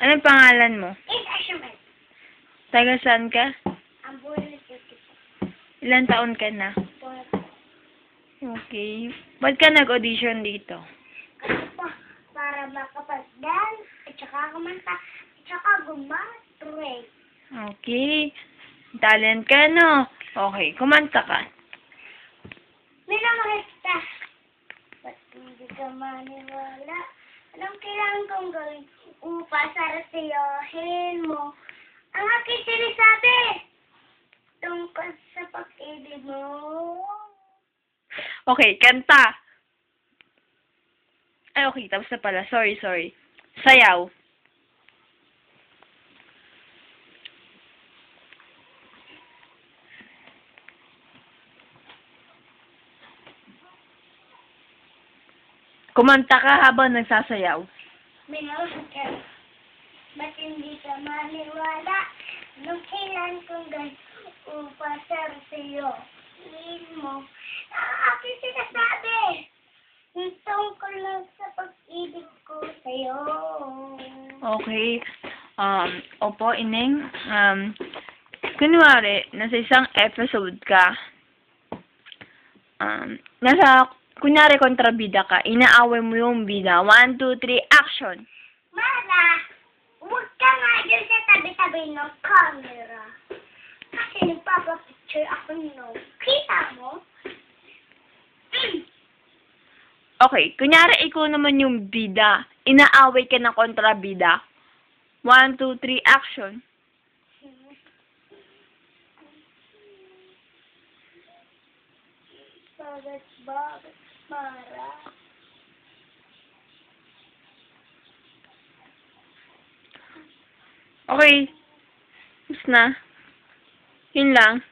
Anong pangalan mo? Instrument. Taga saan ka? Ang bulit ito. Ilan taon ka na? Okay. Ba't ka nag-audition dito? Kasi po, para makapag-dance, at saka kumanta, at saka gumatrek. Okay. Talent ka, no? Okay. Kumanta ka. Minamahit ka. Ba't hindi ka maniwala? Anong kailangan kong gawin upang sarasayohin mo? Ang aking sinasabi tungkol sa pag-ibig mo. Okay. Kanta. Ay, okay. Tapos na pala. Sorry. Sayaw. Kumanta ka habang nagsasayaw. Minamahit ka. Ba't hindi ka maniwala? Anong kailangan kong gawin upang sarasayohin mo? Ang aking sinasabi tungkol lang sa pag-ibig ko sa'yo. Okay. Opo, Ineng. Kunwari, nasa isang episode ka, kunyari kontrabida ka, inaaway mo yung bida. 1, 2, 3, action! Mara, huwag ka nga dyan sa tabi-tabi ng camera. Kasi nagpapapicture ako nung. Kita mo? Okay, kunyari ikaw naman yung bida, inaaway ka ng kontrabida. 1, 2, 3, action! Bakit, Mara? Okay. Tapos na. Yun lang.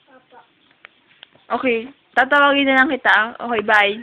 Papa. Okay. Tatawagin na lang kita. Okay, bye.